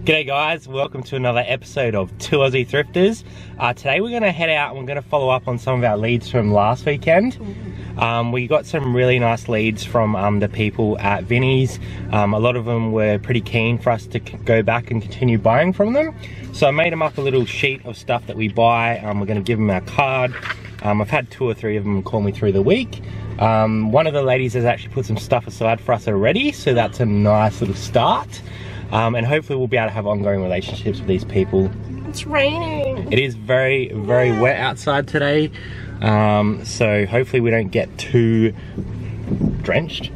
G'day guys, welcome to another episode of Two Aussie Thrifters. Today we're going to head out and we're going to follow up on some of our leads from last weekend. We got some really nice leads from the people at Vinnie's. A lot of them were pretty keen for us to go back and continue buying from them. So I made them up a little sheet of stuff that we buy. We're going to give them our card. I've had 2 or 3 of them call me through the week. One of the ladies has actually put some stuff aside for us already, so that's a nice little start. And hopefully we'll be able to have ongoing relationships with these people. It's raining. It is very, very wet outside today. So hopefully we don't get too drenched.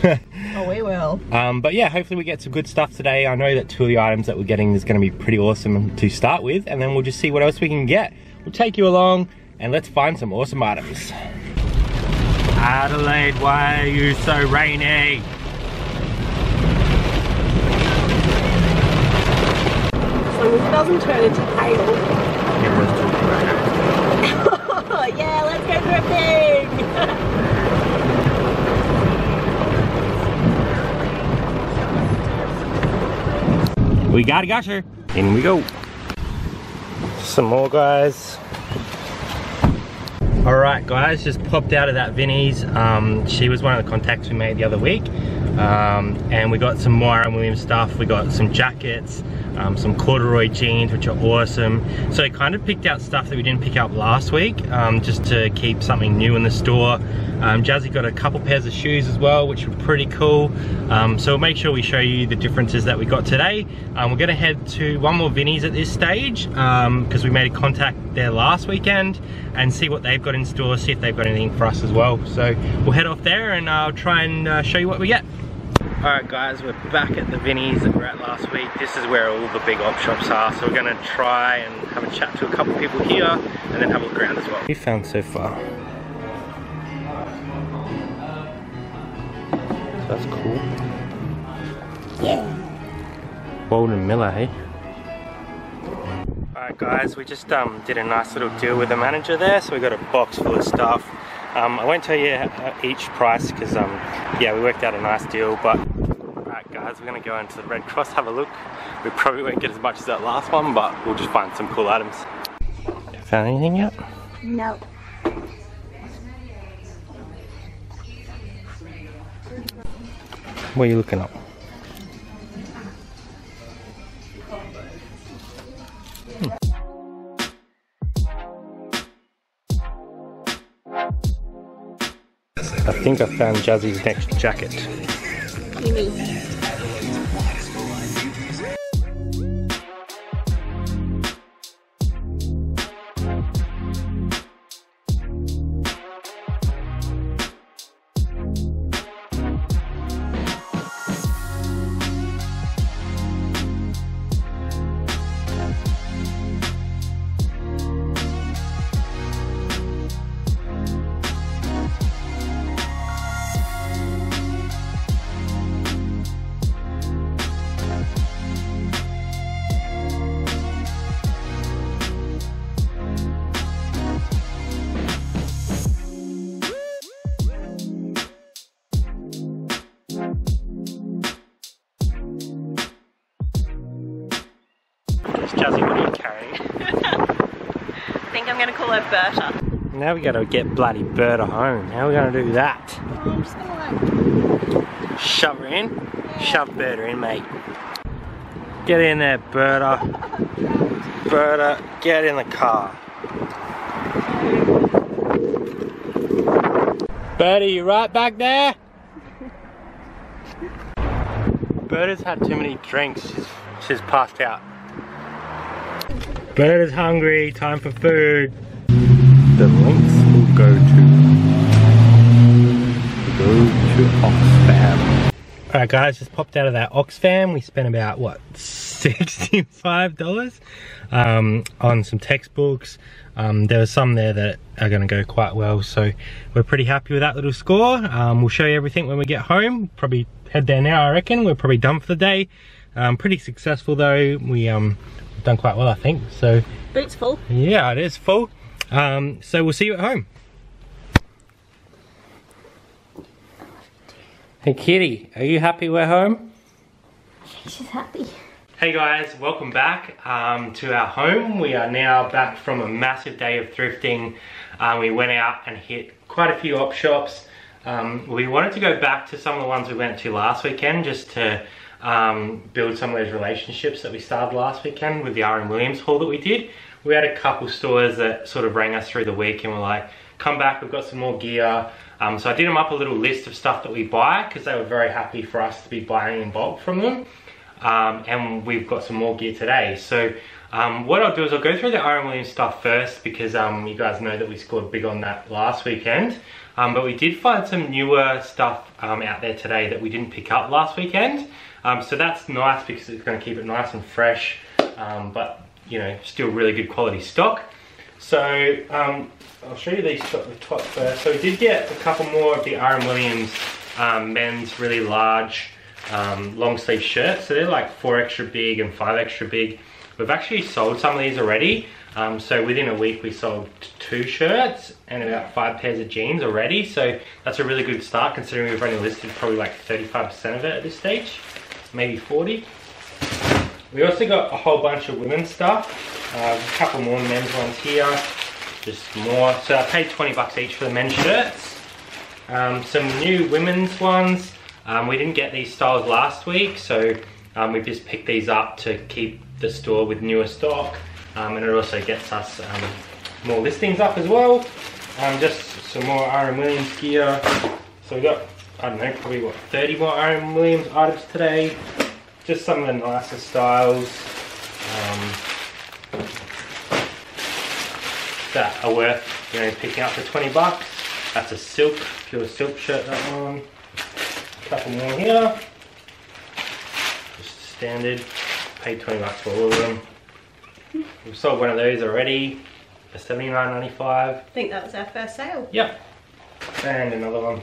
Oh, we will. But yeah, hopefully we get some good stuff today. I know that 2 of the items that we're getting is going to be pretty awesome to start with, and then we'll just see what else we can get. We'll take you along and let's find some awesome items. Adelaide, why are you so rainy? As long as it doesn't turn into hail. Everyone's talking right now. Yeah, let's go thrifting! We got a gusher. In we go. Some more, guys. Alright guys, just popped out of that Vinnie's. She was one of the contacts we made the other week. And we got some more Aaron Williams stuff. We got some jackets, some corduroy jeans, which are awesome. So I kind of picked out stuff that we didn't pick up last week, just to keep something new in the store. Jazzy got a couple pairs of shoes as well, which were pretty cool. So we'll make sure we show you the differences that we got today. We're gonna head to one more Vinnie's at this stage, because we made a contact there last weekend, and see what they've got in store, see if they've got anything for us as well. So we'll head off there and I'll try and show you what we get. Alright guys, we're back at the Vinnie's that we were at last week. This is where all the big op shops are, so we're going to try and have a chat to a couple of people here and then have a look around as well. What have you found so far? So that's cool. Yeah. Walden Miller, hey? Alright guys, we just did a nice little deal with the manager there, so we got a box full of stuff. I won't tell you each price because yeah, we worked out a nice deal, but alright guys, we're going to go into the Red Cross, have a look. We probably won't get as much as that last one, but we'll just find some cool items. Found anything yet? No. What are you looking at? I think I found Jazzy's next jacket. Gimme. Jazzy, what are you carrying? I think I'm gonna call her Berta. Now we gotta get bloody Berta home. How are we gonna do that? I'm just gonna like... Shove her in? Yeah. Shove Berta in, mate. Get in there, Berta. Berta, get in the car. Berta, you right back there? Berta's had too many drinks. She's passed out. Berta's hungry, time for food. The links will go to Oxfam. Alright guys, just popped out of that Oxfam. We spent about, what, $65 on some textbooks. There were some there that are going to go quite well, so we're pretty happy with that little score. We'll show you everything when we get home. Probably head there now, I reckon. We're probably done for the day. Pretty successful though. We done quite well, I think. So boot's full. Yeah, it is full. So we'll see you at home. Hey kitty, are you happy we're home? She's happy. Hey guys, welcome back to our home. We are now back from a massive day of thrifting. We went out and hit quite a few op shops. We wanted to go back to some of the ones we went to last weekend just to build some of those relationships that we started last weekend with the R.M. Williams haul that we did. We had a couple stores that sort of rang us through the week and were like, come back, we've got some more gear. So I did them up a little list of stuff that we buy because they were very happy for us to be buying in bulk from them. And we've got some more gear today. So what I'll do is I'll go through the R.M. Williams stuff first because you guys know that we scored big on that last weekend. But we did find some newer stuff out there today that we didn't pick up last weekend. So that's nice because it's going to keep it nice and fresh, but you know, still really good quality stock. So I'll show you these at the top first. So we did get a couple more of the R.M. Williams men's really large long sleeve shirts. So they're like 4 extra big and 5 extra big. We've actually sold some of these already. So within a week we sold 2 shirts and about 5 pairs of jeans already. So that's a really good start considering we've only listed probably like 35% of it at this stage, maybe 40. We also got a whole bunch of women's stuff. A couple more men's ones here, just more. So I paid 20 bucks each for the men's shirts. Some new women's ones. We didn't get these styles last week, so we just picked these up to keep the store with newer stock, and it also gets us more listings up as well. Just some more R.M. Williams gear. So we got, I don't know, probably what, 30 more R.M. Williams items today. Just some of the nicer styles that are worth, you know, picking up for 20 bucks. That's a silk, pure silk shirt, that one. Couple more here, just standard, paid 20 bucks for all of them. We've sold one of those already for $79.95. I think that was our first sale. Yep, and another one.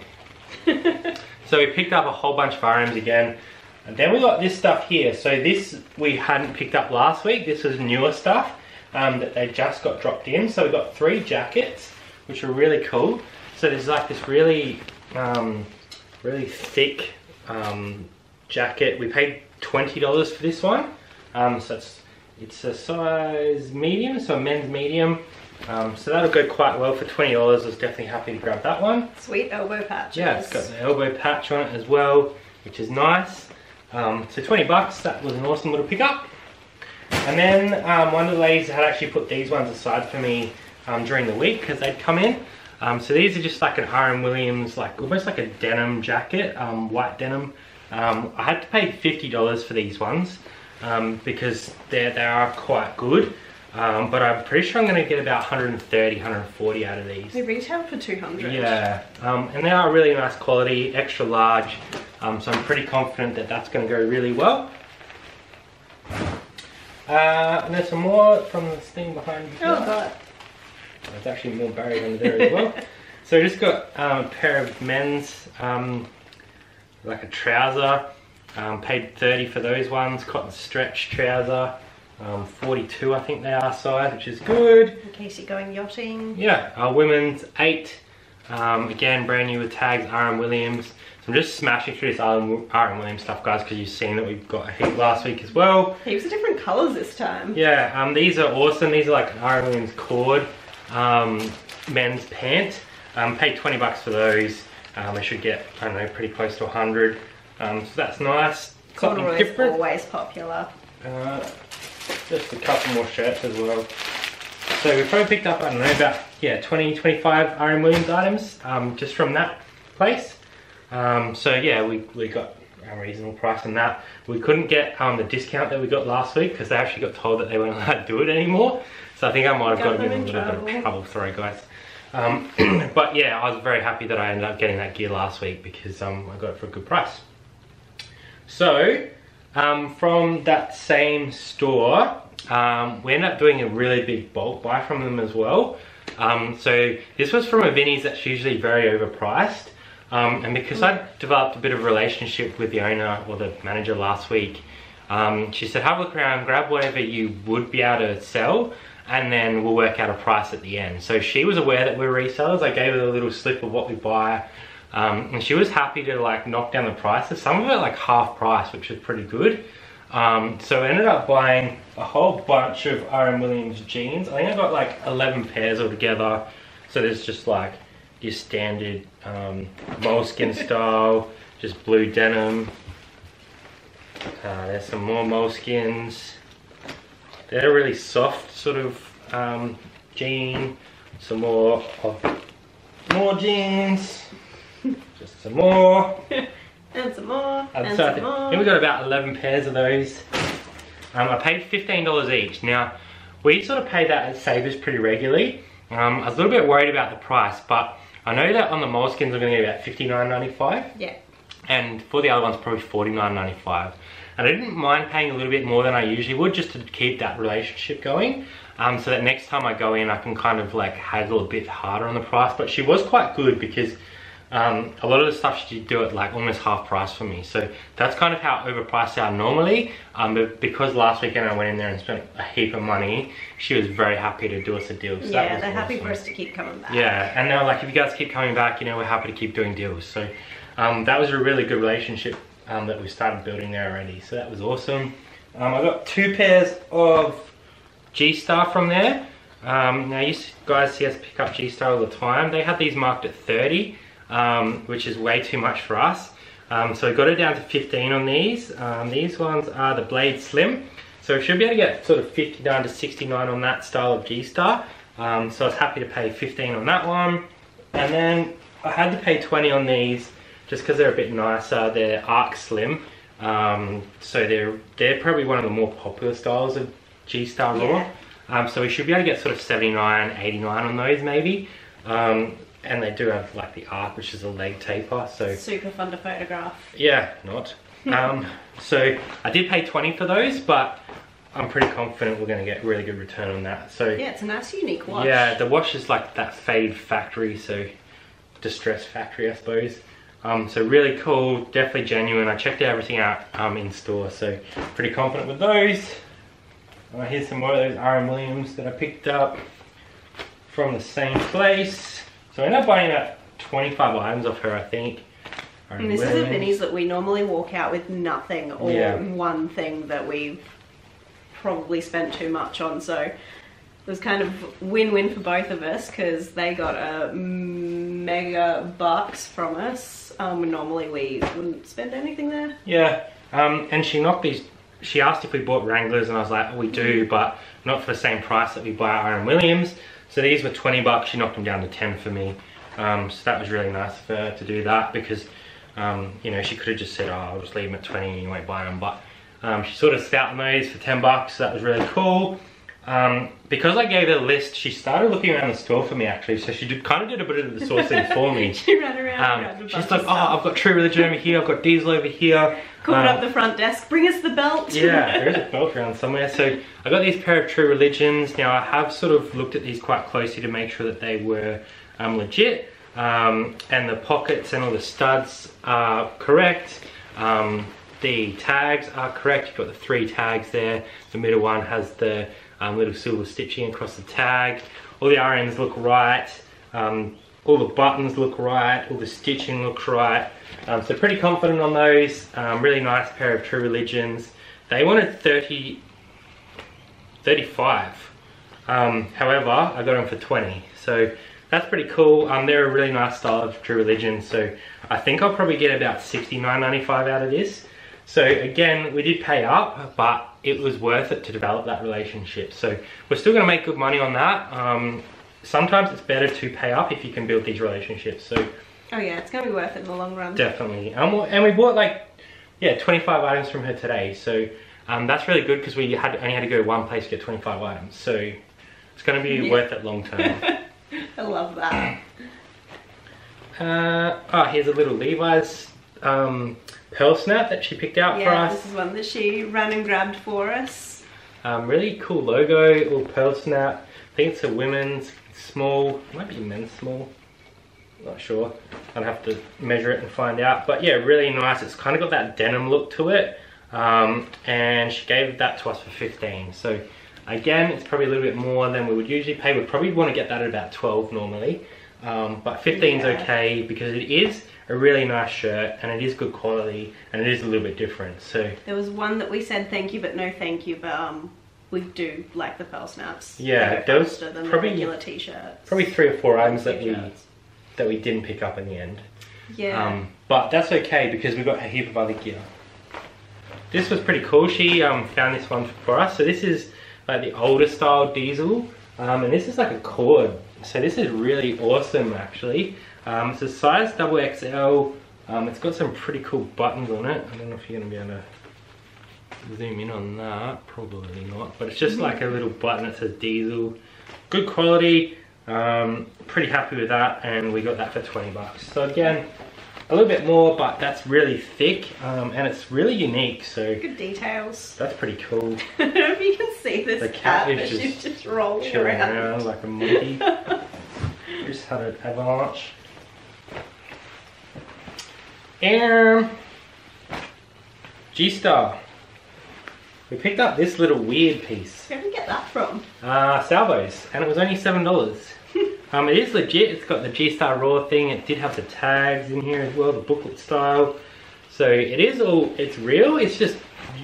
So we picked up a whole bunch of RMs again, and then we got this stuff here. So this we hadn't picked up last week. This was newer stuff that they just got dropped in. So we got 3 jackets, which are really cool. So there's like this really really thick jacket. We paid $20 for this one. So it's a size medium, so a men's medium. So that'll go quite well for $20. I was definitely happy to grab that one. Sweet elbow patches. Yeah, it's got the elbow patch on it as well, which is nice. So 20 bucks, that was an awesome little pickup. And then one of the ladies had actually put these ones aside for me during the week because they'd come in. So these are just like an R.M. Williams, like almost like a denim jacket, white denim. I had to pay $50 for these ones because they are quite good. But I'm pretty sure I'm going to get about 130, 140 out of these. They retail for 200. Yeah, and they are really nice quality, extra large. So I'm pretty confident that that's going to go really well. And there's some more from this thing behind you. Oh god. There's actually more buried under there as well. So I just got a pair of men's, like a trouser. Paid 30 for those ones, cotton stretch trouser. 42 I think they are size, which is good. In case you're going yachting. Yeah, our women's 8. Again, brand new with tags, R.M. Williams. So I'm just smashing through this R.M. Williams stuff, guys, because you've seen that we've got a heap last week as well. Heaps of different colours this time. Yeah, these are awesome. These are like an R.M. Williams cord men's pant. Paid 20 bucks for those. They should get, I don't know, pretty close to 100. So that's nice. Corduroy is always popular. Just a couple more shirts as well. So we probably picked up, I don't know, about 20, 25 R.M. Williams items just from that place. So yeah, we got a reasonable price on that. We couldn't get the discount that we got last week because they actually got told that they weren't allowed to do it anymore. So I think I might have got in a little bit of trouble, sorry guys. But yeah, I was very happy that I ended up getting that gear last week because I got it for a good price. So from that same store, we ended up doing a really big bulk buy from them as well. So this was from a Vinnie's that's usually very overpriced. And because I developed a bit of a relationship with the owner or the manager last week, she said, have a look around, grab whatever you would be able to sell, and then we'll work out a price at the end. So she was aware that we're resellers. I gave her a little slip of what we buy, and she was happy to like knock down the prices. Some of it like half price, which was pretty good. So I ended up buying a whole bunch of R.M. Williams jeans. I think I got like 11 pairs altogether. So there's just like your standard moleskin style, just blue denim. There's some more moleskins. They're a really soft sort of jean. Some more jeans. Just some more. And some more, and so some more. I think we got about 11 pairs of those. I paid $15 each. Now, we sort of pay that at Savers pretty regularly. I was a little bit worried about the price, but I know that on the moleskins I'm going to get about $59.95. Yeah. And for the other ones, probably $49.95. And I didn't mind paying a little bit more than I usually would, just to keep that relationship going. So that next time I go in, I can kind of like haggle a bit harder on the price. But she was quite good because a lot of the stuff she did do at like almost half price for me. So that's kind of how overpriced they are normally. But because last weekend I went in there and spent a heap of money, she was very happy to do us a deal. So yeah, they're happy for us to keep coming back. Yeah, and they're like, if you guys keep coming back, you know, we're happy to keep doing deals. So that was a really good relationship that we started building there already. So that was awesome. I got 2 pairs of Gstar from there. Now you guys see us pick up Gstar all the time. They had these marked at 30. Which is way too much for us. So I got it down to 15 on these. These ones are the Blade Slim. So I should be able to get sort of 59 to 69 on that style of Gstar. So I was happy to pay 15 on that one. And then I had to pay 20 on these just because they're a bit nicer. They're Arc Slim. So they're probably one of the more popular styles of Gstar Raw. So we should be able to get sort of 79, 89 on those maybe. And they do have like the arc, which is a leg taper, so super fun to photograph. Yeah, not. So I did pay 20 for those, but I'm pretty confident we're going to get really good return on that. So yeah, it's a nice unique wash. Yeah, the wash is like that fade factory, so distress factory, I suppose. So really cool, definitely genuine. I checked everything out in store, so pretty confident with those. Here's some more of those R.M. Williams that I picked up from the same place. So I ended up buying about 25 items off her, I think. And this is a Vinnie's that we normally walk out with nothing, or one thing that we've probably spent too much on. So it was kind of win-win for both of us because they got a mega bucks from us. Normally we wouldn't spend anything there. Yeah, and she knocked these. She asked if we bought Wranglers, and I was like, oh, we do, but not for the same price that we buy at R.M. Williams. So these were 20 bucks, she knocked them down to 10 for me. So that was really nice of her to do that because, you know, she could have just said, oh, I'll just leave them at 20 and you won't buy them. But she sort of stout those for 10 bucks, so that was really cool. Because I gave her the list, she started looking around the store for me actually, so she kind of did a bit of the sourcing for me. She ran around. She's like, oh, I've got True Religion over here, I've got Diesel over here. Called up the front desk, bring us the belt. Yeah, there is a belt around somewhere. So I got these pair of True Religions. Now I have sort of looked at these quite closely to make sure that they were legit. And the pockets and all the studs are correct. The tags are correct. You've got the 3 tags there. The middle one has the little silver stitching across the tag. All the RMs look right. All the buttons look right. All the stitching looks right. So pretty confident on those. Really nice pair of True Religions. They wanted 35. However, I got them for 20. So that's pretty cool. They're a really nice style of True Religion. So I think I'll probably get about $69.95 out of this. So again, we did pay up, but it was worth it to develop that relationship. So we're still gonna make good money on that. Sometimes it's better to pay up if you can build these relationships. So oh yeah, it's gonna be worth it in the long run. Definitely. And we bought like, yeah, 25 items from her today. So that's really good because we only had to go to one place to get 25 items. So it's gonna be worth it long term. I love that. Oh, here's a little Levi's pearl snap that she picked out for us. This is one that she ran and grabbed for us. Really cool logo, all pearl snap. I think it's a women's small, might be men's small. Not sure. I'd have to measure it and find out. But yeah, really nice. It's kind of got that denim look to it. And she gave that to us for 15. So again, it's probably a little bit more than we would usually pay. We'd probably want to get that at about 12 normally. but 15's okay because it is a really nice shirt and it is good quality and it is a little bit different. So there was one that we said thank you but no thank you, but we do like the pearl snaps. Yeah, there was than probably the regular t-shirts. Probably 3 or 4 items that we didn't pick up in the end. Yeah. But that's okay because we got a heap of other gear. This was pretty cool. She found this one for us. So this is like the older style diesel, and this is like a cord. So this is really awesome actually. It's a size XXL. It's got some pretty cool buttons on it. I don't know if you're gonna be able to zoom in on that. Probably not. But it's just like a little button that says diesel. Good quality. Pretty happy with that, and we got that for 20 bucks. So again, a little bit more, but that's really thick, and it's really unique. So good details. That's pretty cool. I don't know if you can see this. The cat is just rolling chilling around like a monkey. Just had an avalanche. Gstar. We picked up this little weird piece. Where did we get that from? Salvos, and it was only $7. It is legit. It's got the Gstar Raw thing. It did have the tags in here as well, the booklet style. So it is all, it's real. It's just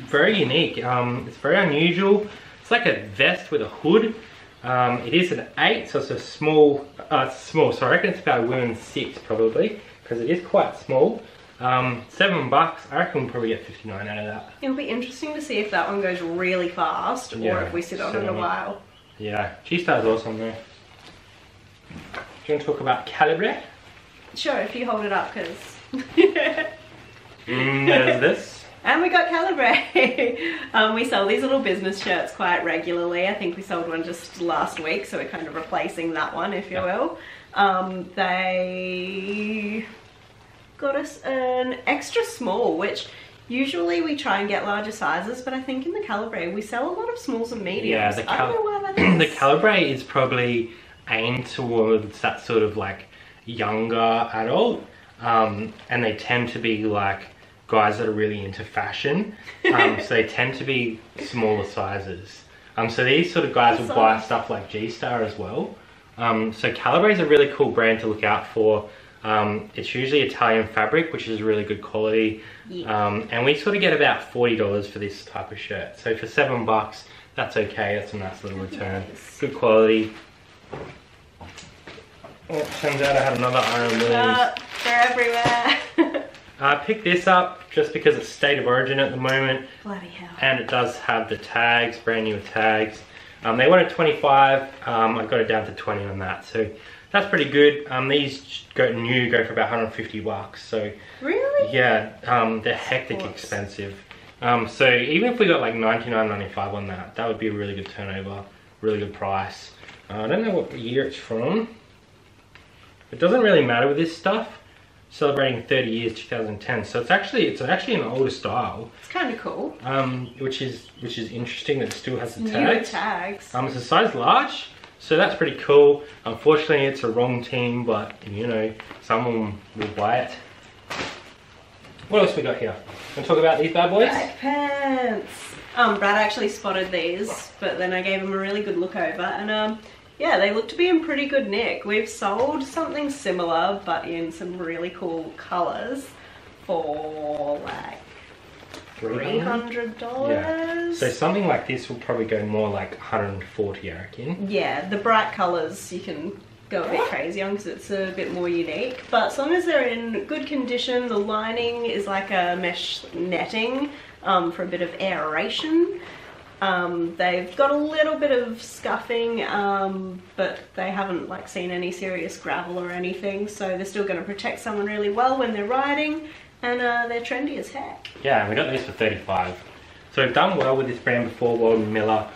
very unique. It's very unusual. It's like a vest with a hood. It is an 8, so it's a small, so I reckon it's about a women's 6 probably, because it is quite small. $7, I reckon we'll probably get 59 out of that. It'll be interesting to see if that one goes really fast, or if we sit on it a while. Yeah, Gstar's awesome though. Do you want to talk about Calibre? Sure, if you hold it up, because... There's this. And we got Calibre. We sell these little business shirts quite regularly. I think we sold one just last week, so we're kind of replacing that one, if you will. They got us an extra small, which usually we try and get larger sizes, but I think in the Calibre we sell a lot of smalls and mediums. Yeah, I don't know why that is. The Calibre is probably aimed towards that sort of like younger adult, and they tend to be like guys that are really into fashion, so they tend to be smaller sizes. So these sort of guys will buy stuff like Gstar as well. So Calibre is a really cool brand to look out for. It's usually Italian fabric, which is really good quality. And we sort of get about $40 for this type of shirt. So for $7, that's okay. That's a nice little return. Good quality. It turns out I had another Iron Williams. They're everywhere. I picked this up just because it's state of origin at the moment. Bloody hell. And it does have the tags, brand new tags. They wanted 25. I got it down to 20 on that. So that's pretty good. These go for about 150 bucks. So really? Yeah, they're hectic expensive. So even if we got like $99.95 on that, that would be a really good turnover, really good price. I don't know what year it's from. It doesn't really matter with this stuff. Celebrating 30 years, 2010. So it's actually an older style. It's kind of cool. Which is interesting that it still has the newer tags. It's a size large, so that's pretty cool. Unfortunately, it's a wrong team, but you know, someone will buy it. What else we got here? Want to talk about these bad boys? Black pants. Brad actually spotted these, but then I gave him a really good look over, and yeah, they look to be in pretty good nick. We've sold something similar, but in some really cool colours for like $300. Yeah. So something like this will probably go more like 140, I reckon. Yeah, the bright colours you can go a bit crazy on because it's a bit more unique. But as long as they're in good condition, the lining is like a mesh netting for a bit of aeration. They've got a little bit of scuffing, but they haven't like seen any serious gravel or anything, so they're still going to protect someone really well when they're riding, and they're trendy as heck. Yeah, we got these for 35. So we've done well with this brand before, Wald & Miller,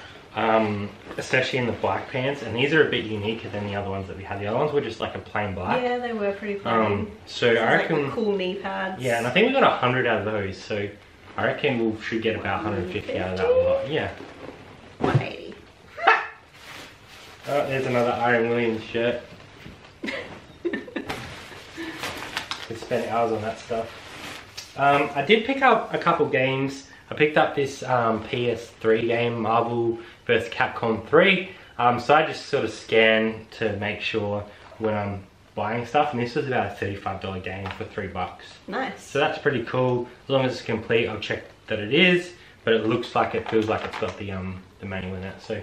especially in the black pants, and these are a bit uniquer than the other ones that we had. The other ones were just like a plain black. Yeah, they were pretty plain. So I reckon like cool knee pads. Yeah, and I think we got 100 out of those, so I reckon we should get about 150 out of that lot. Yeah. 180. Oh, there's another Iron Williams shirt. We spent hours on that stuff. I did pick up a couple games. I picked up this PS3 game, Marvel vs. Capcom 3. So I just sort of scan to make sure when I'm buying stuff, and this was about a $35 game for $3. Nice. So that's pretty cool. As long as it's complete, I'll check that it is, but it looks like it feels like it's got the manual in it. So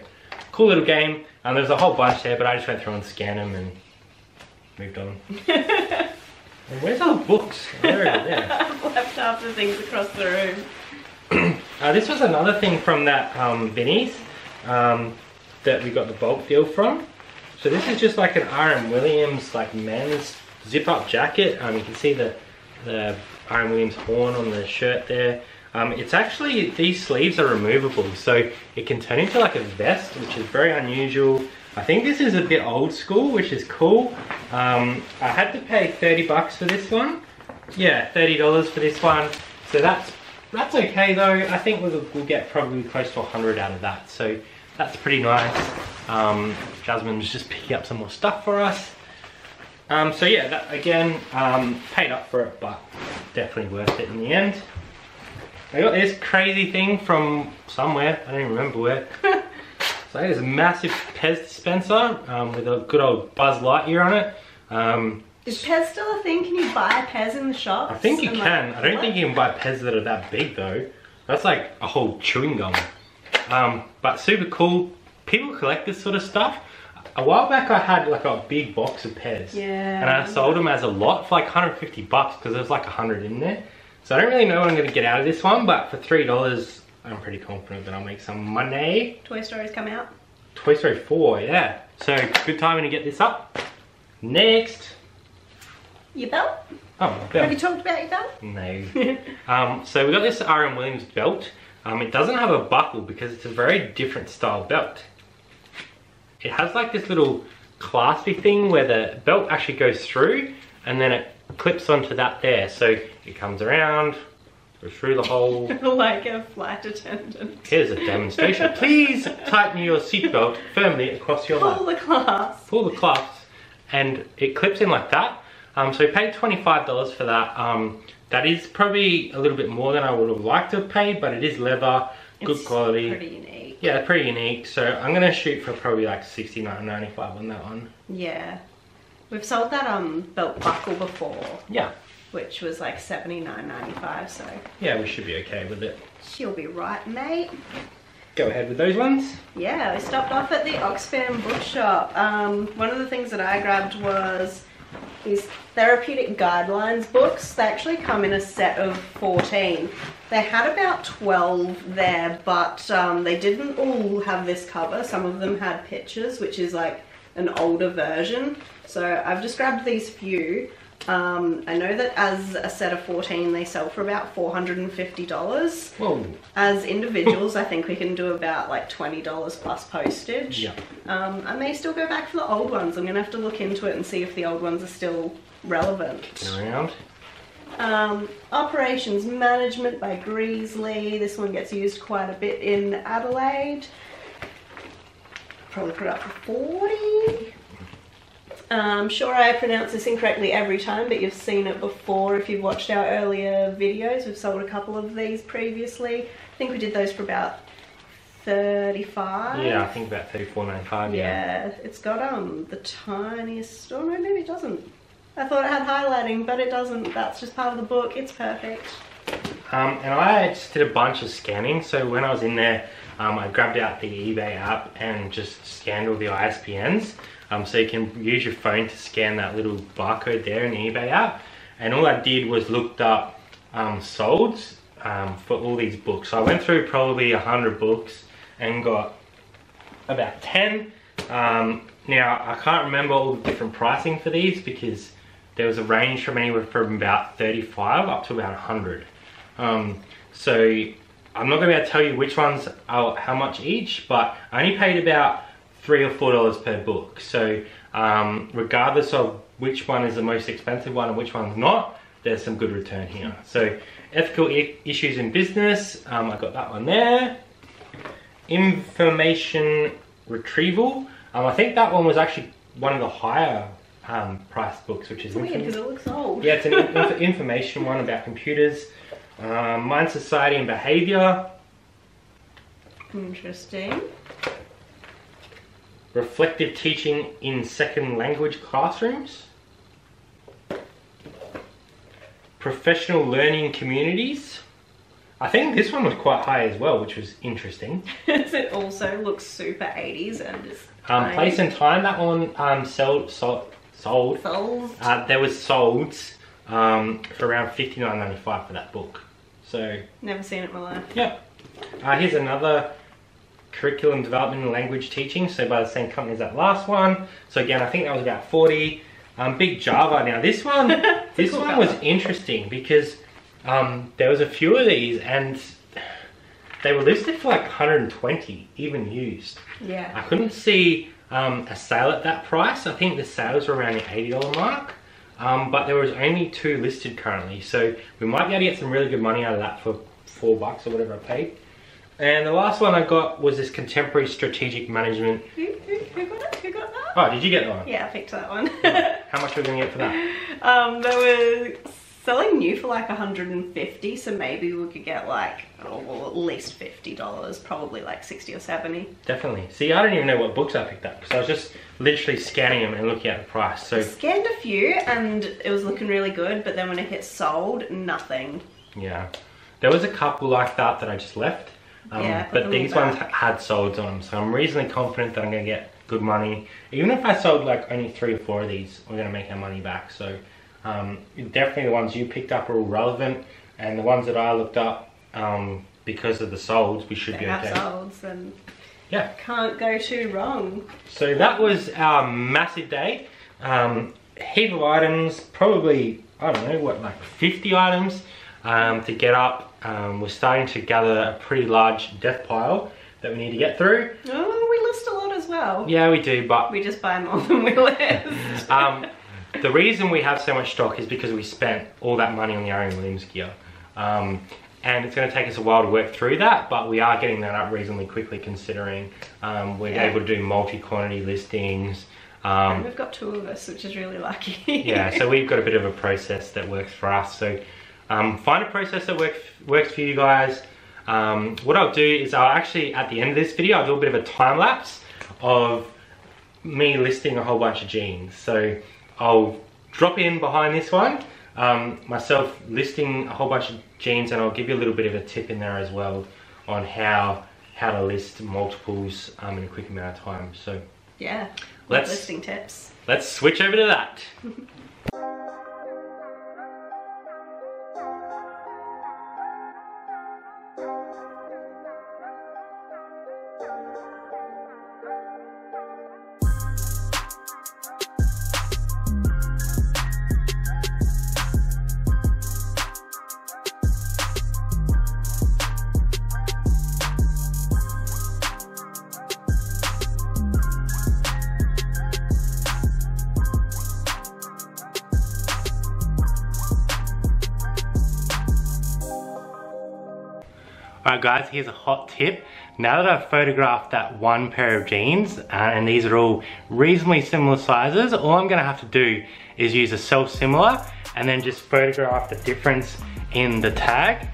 cool little game. There's a whole bunch there, but I just went through and scanned them and moved on. And where's all the books? Where are they? I've left half the things across the room. This was another thing from that Vinnie's that we got the bulk deal from. So this is just like an R.M. Williams like men's zip-up jacket. You can see the R.M. Williams horn on the shirt there. It's actually, these sleeves are removable, so it can turn into like a vest, which is very unusual. I think this is a bit old school, which is cool. I had to pay $30 for this one. Yeah, $30 for this one. So that's okay though. I think we'll get probably close to 100 out of that. So that's pretty nice. Jasmine's just picking up some more stuff for us. So yeah, that again, paid up for it, but definitely worth it in the end. I got this crazy thing from somewhere, I don't even remember where. So there's a massive Pez dispenser with a good old Buzz Lightyear on it. Is Pez still a thing? Can you buy Pez in the shops? I think you can. I don't think you can buy Pez that are that big though. That's like a whole chewing gum. But super cool. People collect this sort of stuff. A while back I had like a big box of Pez. Yeah. And I sold them as a lot for like $150 because there's like 100 in there. So I don't really know what I'm going to get out of this one, but for $3 I'm pretty confident that I'll make some money. Toy Story's come out. Toy Story 4, yeah. So good timing to get this up. Next. Your belt? Oh, my belt. Have you talked about your belt? No. So we got this R.M. Williams belt. It doesn't have a buckle because it's a very different style belt. It has like this little claspy thing where the belt actually goes through and then it clips onto that there. So it comes around, goes through the hole. Like a flight attendant. Here's a demonstration. Please tighten your seatbelt firmly across your lap. Pull the clasp. Pull the clasps, and it clips in like that. So we paid $25 for that. That is probably a little bit more than I would have liked to have paid, but it is leather, good quality. Pretty unique. Yeah, pretty unique. So I'm gonna shoot for probably like $69.95 on that one. Yeah. We've sold that belt buckle before. Yeah. Which was like $79.95, so. Yeah, we should be okay with it. She'll be right, mate. Go ahead with those ones. Yeah, we stopped off at the Oxfam bookshop. One of the things that I grabbed was these therapeutic guidelines books. They actually come in a set of 14. They had about 12 there, but they didn't all have this cover. Some of them had pictures, which is like an older version. So I've just grabbed these few. I know that as a set of 14 they sell for about $450. Whoa. As individuals I think we can do about like $20 plus postage. Yeah. I may still go back for the old ones. I'm gonna have to look into it and see if the old ones are still relevant. Around. Operations Management by Greasley. This one gets used quite a bit in Adelaide. Probably put it up for 40. I'm sure I pronounce this incorrectly every time, but you've seen it before if you've watched our earlier videos. We've sold a couple of these previously. I think we did those for about 35. Yeah, I think about $34.95. Yeah, it's got the tiniest. Oh no, maybe it doesn't. I thought it had highlighting, but it doesn't. That's just part of the book. It's perfect. And I just did a bunch of scanning. So when I was in there, I grabbed out the eBay app and just scanned all the ISBNs. So you can use your phone to scan that little barcode there in the eBay app. And all I did was looked up solds for all these books. So I went through probably 100 books and got about 10. Now I can't remember all the different pricing for these because there was a range from anywhere from about 35 up to about 100. So I'm not going to be able to tell you which ones are how much each, but I only paid about $3 or $4 per book. So regardless of which one is the most expensive one and which one's not, there's some good return here. So ethical issues in business, I got that one there. Information retrieval, I think that one was actually one of the higher priced books, which is weird because it looks old. Yeah, it's an information one about computers. Mind, Society and Behavior. Interesting. Reflective teaching in second language classrooms. professional learning communities. I think this one was quite high as well, which was interesting. It also looks super 80s and just place and time, that one sold. There was sold for around $59.95 for that book. So never seen it in my life. Yeah. Here's another curriculum development and language teaching, so by the same company as that last one. So again, I think that was about 40. Big Java. Now this one, this one was interesting because there was a few of these and they were listed for like 120, even used. Yeah. I couldn't see a sale at that price. I think the sales were around the $80 mark, but there was only 2 listed currently. So we might be able to get some really good money out of that for $4 or whatever I paid. And the last one I got was this contemporary strategic management. Who got it? Who got that? Oh, did you get that one? Yeah, I picked that one. How much are we gonna get for that? They were selling new for like 150, so maybe we could get like, well, at least $50, probably like 60 or 70. Definitely. See, I don't even know what books I picked up because I was just literally scanning them and looking at the price. So I scanned a few and it was looking really good, but then when it hit sold, nothing. Yeah, there was a couple like that I just left. But these ones had solds on them, so I'm reasonably confident that I'm going to get good money. Even if I sold like only 3 or 4 of these, we're going to make our money back. So definitely the ones you picked up are all relevant, and the ones that I looked up, because of the solds, we should be okay. Solds and yeah, can't go too wrong. So that was our massive day. Heap of items, probably, I don't know, what, like 50 items to get up. We're starting to gather a pretty large death pile that we need to get through. Oh, we list a lot as well. Yeah, we do, but we just buy more than we list. The reason we have so much stock is because we spent all that money on the Arian Williams gear. And it's going to take us a while to work through that, but we are getting that up reasonably quickly considering we're able to do multi-quantity listings. And we've got 2 of us, which is really lucky. Yeah, so we've got a bit of a process that works for us. So find a process that works for you guys. What I'll do is I'll actually, at the end of this video, I'll do a bit of a time lapse of me listing a whole bunch of jeans. So I'll drop in behind this one, myself listing a whole bunch of jeans, and I'll give you a little bit of a tip in there as well on how to list multiples in a quick amount of time. So yeah, listing tips. Let's switch over to that. Alright guys, here's a hot tip. Now that I've photographed that one pair of jeans, and these are all reasonably similar sizes, all I'm gonna have to do is use a self-similar and then just photograph the difference in the tag,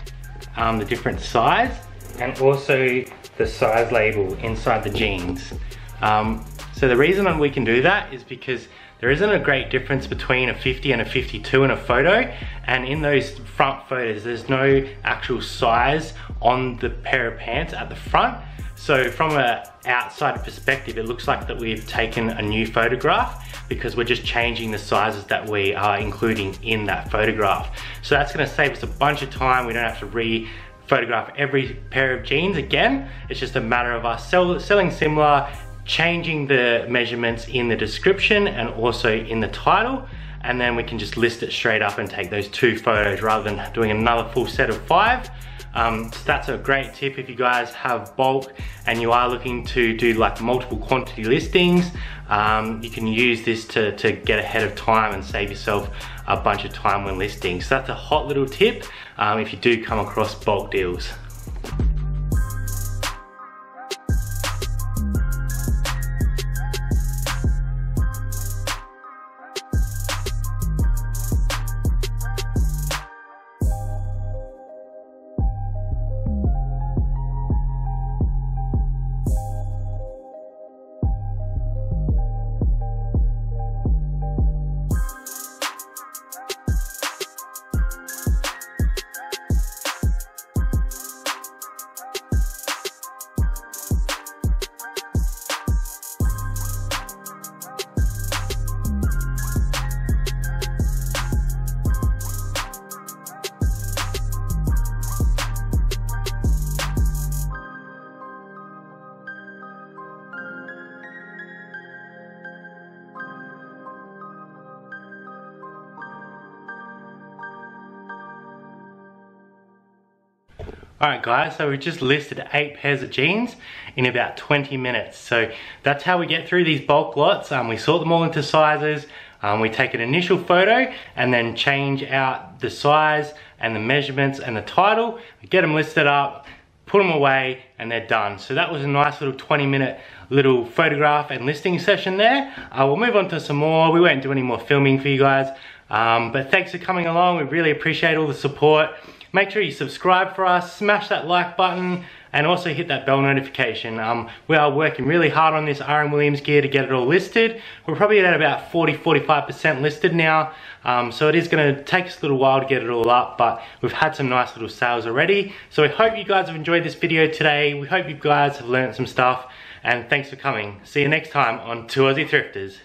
the different size, and also the size label inside the jeans. So the reason we can do that is because there isn't a great difference between a 50 and a 52 in a photo, and in those front photos there's no actual size on the pair of pants at the front. So from an outside perspective, it looks like that we've taken a new photograph because we're just changing the sizes that we are including in that photograph. So that's gonna save us a bunch of time. We don't have to re-photograph every pair of jeans again. It's just a matter of us selling similar, changing the measurements in the description and also in the title, and then we can just list it straight up and take those 2 photos rather than doing another full set of 5. So that's a great tip if you guys have bulk and you are looking to do like multiple quantity listings. You can use this to get ahead of time and save yourself a bunch of time when listing. So that's a hot little tip if you do come across bulk deals. Alright guys, so we just listed 8 pairs of jeans in about 20 minutes. So that's how we get through these bulk lots. We sort them all into sizes, we take an initial photo and then change out the size and the measurements and the title, get them listed up, put them away, and they're done. So that was a nice little 20-minute little photograph and listing session there. We'll move on to some more. We won't do any more filming for you guys, but thanks for coming along. We really appreciate all the support. Make sure you subscribe for us, smash that like button, and also hit that bell notification. We are working really hard on this R.M. Williams gear to get it all listed. We're probably at about 40-45% listed now, so it is going to take us a little while to get it all up, but we've had some nice little sales already. So we hope you guys have enjoyed this video today. We hope you guys have learned some stuff, and thanks for coming. See you next time on Two Aussie Thrifters.